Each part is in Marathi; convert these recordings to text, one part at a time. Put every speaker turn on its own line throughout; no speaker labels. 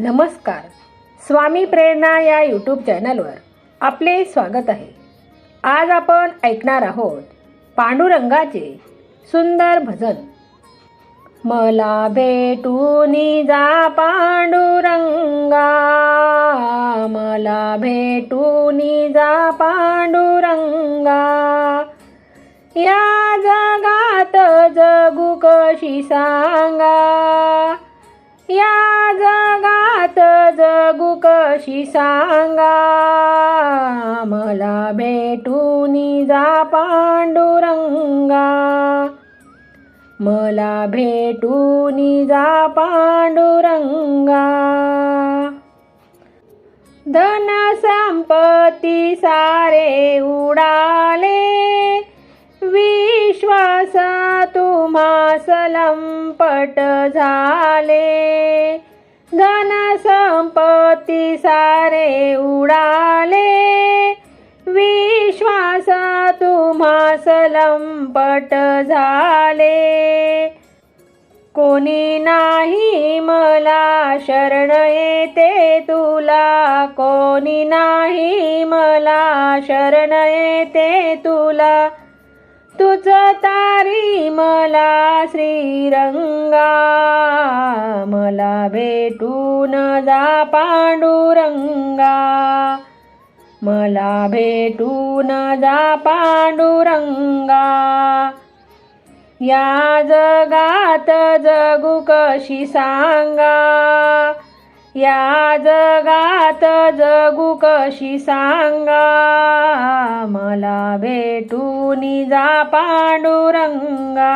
नमस्कार. स्वामी प्रेरणा या यूट्यूब चॅनलवर आपले स्वागत आहे. आज आपण ऐकणार आहोत पांडुरंगाचे सुंदर भजन. मला भेटूनी जा पांडुरंगा, मला भेटूनी जा पांडुरंगा, या जगात जगू कशी सांगा, या जगात जगू कशी सांगा, मला भेटूनी जा पांडुरंगा, मला भेटूनी जा पांडुरंगा. धन संपत्ती सारे उडाले, विश्वास तुम्हास लंपट झाले. धन संपत्ती सारे उडाले, विश्वास तुम्हास लंपट झाले. कोणी नाही मला शरण येते तुला, कोणी नाही मला शरण येते तुला, तुझ तारी मला श्रीरंगा, मला भेटून जा पांडुरंगा, मला भेटून जा पांडुरंगा. या जगात जगू कशी सांगा, या जगात जगू कशी सांगा, मला भेटूनी जा पांडुरंगा,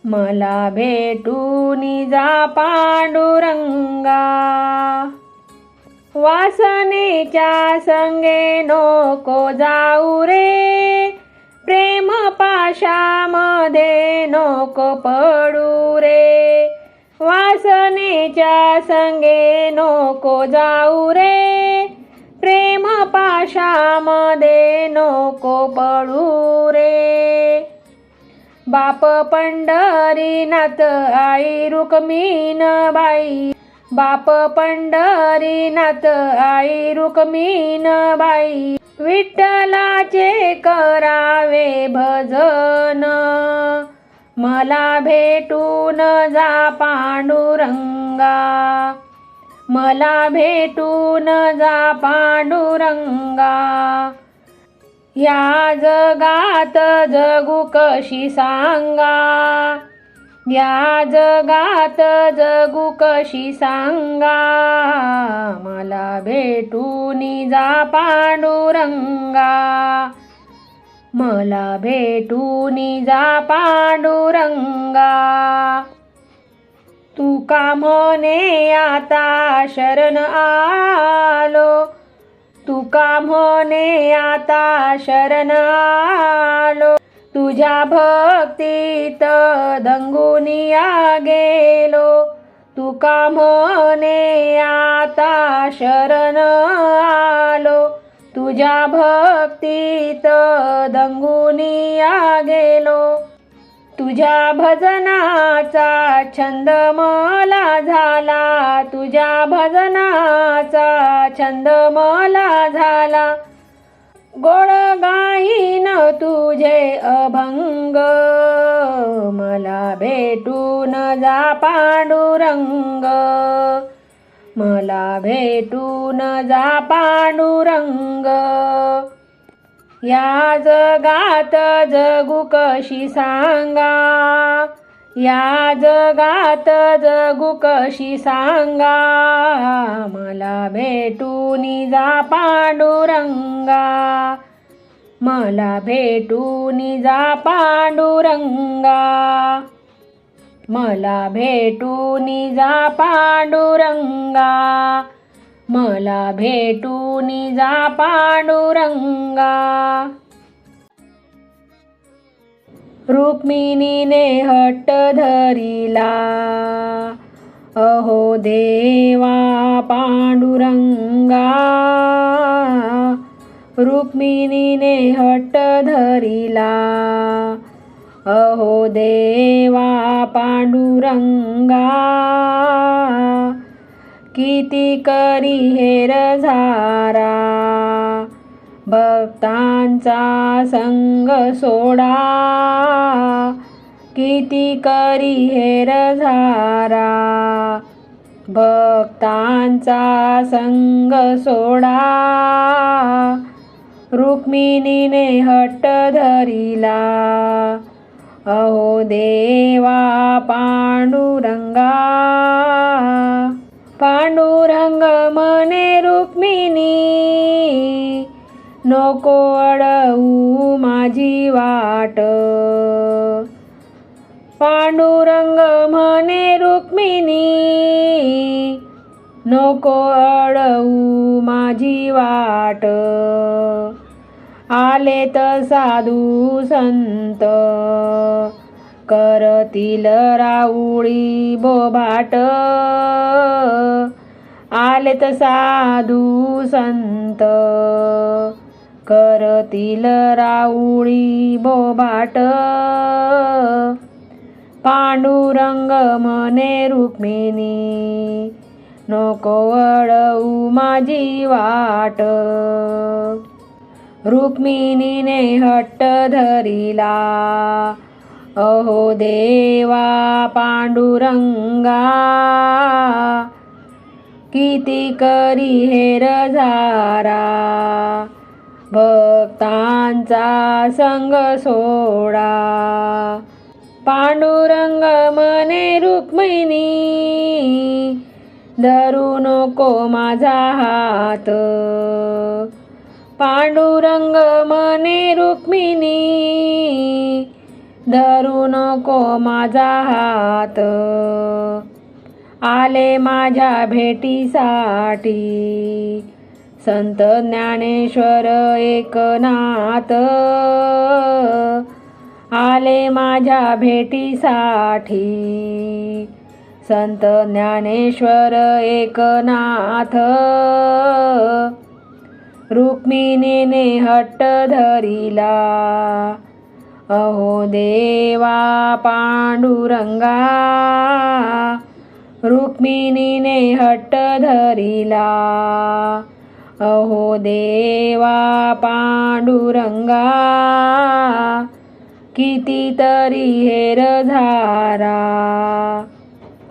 मला भेटूनी जा पांडुरंगा. वासनेच्या संगे नको जाऊ रे, प्रेम पाशामध्ये नको पडू रे, वासनेच्या संगे नको जाऊ रे, प्रेम पाशामध्ये नको पडू रे. बाप पंढरीनाथ आई रुक्मिणीबाई, बाप पंढरीनाथ आई रुक्मिणीबाई, विठ्ठलाचे करावे भजन, मला भेटून जा पांडुरंगा, मला भेटून जा पांडुरंगा. या जगात जगू कशी सांगा, या जगात जगू कशी सांगा, मला भेटूनी जा पांडुरंगा, मला भेटूनी जा पांडुरंगा. तुका म्हणे आता शरण आलो, तुका म्हणे आता शरण आलो, तुझ्या भक्तीत दंगुनिया गेलो, तुका म्हणे आता शरण आलो, तुझ्या भक्तीत दंगुनिया गेलो. तुझ्या भजनाचा छंद मला झाला, तुझ्या भजनाचा छंद मला झाला, गोड गाईन तुझे अभंग, मला भेटून जा पांडुरंग, मला भेटून जा पांडुरंग. या जगात जगू कशी सांगा, या जगात जगू कशी सांगा, मला भेटूनी जा पांडुरंगा, मला भेटूनी जा पांडुरंगा, मला भेटूनी जा पांडुरंगा, मला भेटूनी जा पांडुरंगा. रुक्मिणीने हट्ट धरिला, अहो देवा पांडुरंगा, रुक्मिणीने हट्ट धरिला, अहो देवा पांडुरंगा, किती करी हेर झारा, भक्तांचा संग सोडा. किती करी हेर झारा, भक्तांचा संग सोडा. रुक्मिणीने हट्ट धरिला, अहो देवा पांडुरंगा. पांडुरंग म्हणे रुक्मिणी, नको अडवू माझी वाट. पांडुरंग म्हणे रुक्मिणी, नको अडवू माझी वाट. आलेत साधू संत, करतील राऊळी बोभाट. आलेत साधू संत, करतील राऊळी बोभाट. पांडुरंग म्हणे रुक्मिणी, नको अडवू माझी वाट. रुक्मिणीने हट्ट धरिला, अहो देवा पांडुरंगा. किती करी हेर झारा, भक्तांचा संग सोडा. पांडुरंग म्हणे रुक्मिणी, धरू नको माझा हात. पांडुरंग म्हणे रुक्मिणी, धरू नको माझा हात. आले माझ्या भेटीसाठी, संत ज्ञानेश्वर एकनाथ. आले माझ्या भेटीसाठी, संत ज्ञानेश्वर एकनाथ. रुक्मिणीने हट्ट धरिला, अहो देवा पांडुरंगा. रुक्मिणीने हट्ट धरिला, अहो देवा पांडुरंगा. कितीतरी हेर झारा,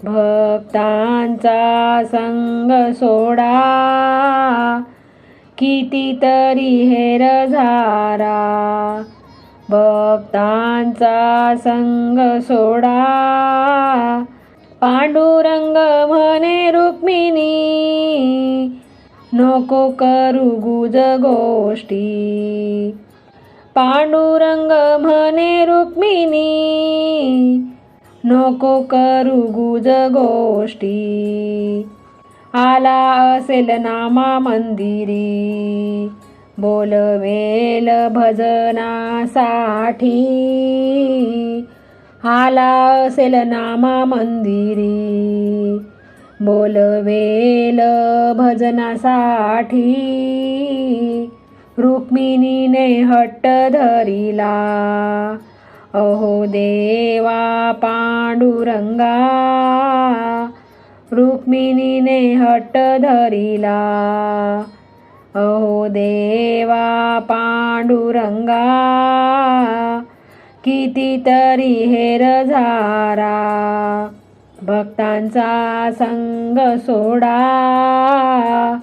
भक्तांचा संग सोडा. कितीतरी हेर झारा, भक्तांचा संग सोडा. पांडुरंग म्हणे रुक्मिणी, नको करू गुज गोष्टी. पांडुरंग म्हणे रुक्मिणी, नको करू गुज गोष्टी. आला असेल नामा मंदिरी, बोलवेल भजनासाठी. आला असेल नामा मंदिरी, बोलवेल भजनासाठी. रुक्मिणीने हट्ट धरिला, अहो देवा पांडुरंगा. रुक्मिणीने हट्ट धरिला, अहो देवा पांडुरंगा. कितीतरी हेर झारा, भक्तांचा संग सोडा.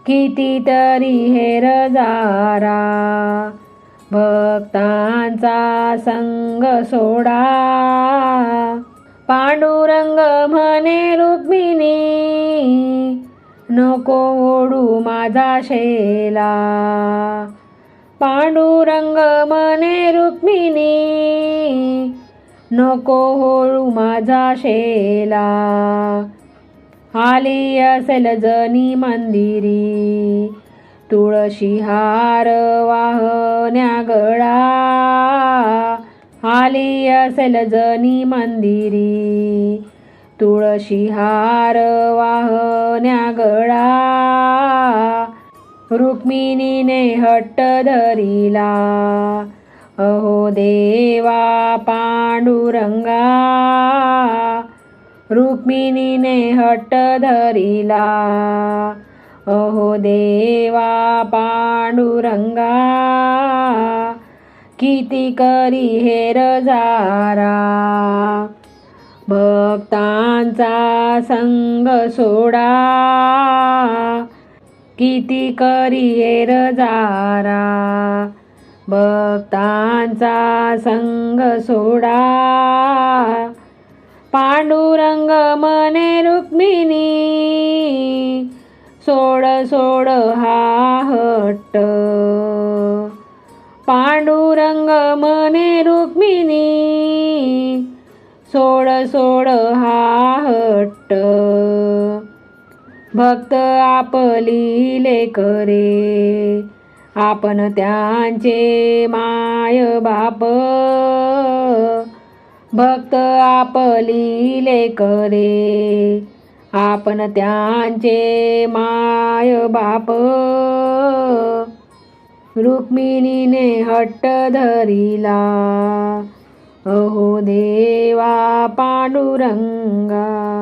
कितीतरी हेर झारा, भक्तांचा संग सोडा. पांडुरंग म्हणे रुक्मिणी, नको ओढू माझा शेला. पांडुरंग म्हणे रुक्मिणी, नको ओढू माझा शेला. आली असेल जनी मंदिरी, तुळशी हार वाहण्या गळा. आली असेल जनी मंदिरी, तुळशी हार वाहण्या गळा. रुक्मिणीने हट्ट धरिला, अहो देवा पांडुरंगा. रुक्मिणीने हट्ट धरिला, अहो देवा पांडुरंगा, किती करी हेर जारा. भक्तांचा संग सोडा, किती करी हेर जारा. भक्तांचा संग सोडा. पांडुरंग म्हणे रुक्मिणी, सोड सोड हा हट्ट. पांडुरंग म्हणे रुक्मिणी, सोड सोड हा हट्ट. भक्त आपली लेकरे, आपण त्यांचे माय बाप. भक्त आपली लेकरे, आपण त्यांचे माय बाप. रुक्मिणीने हट्ट धरिला, अहो देवा पांडुरंगा.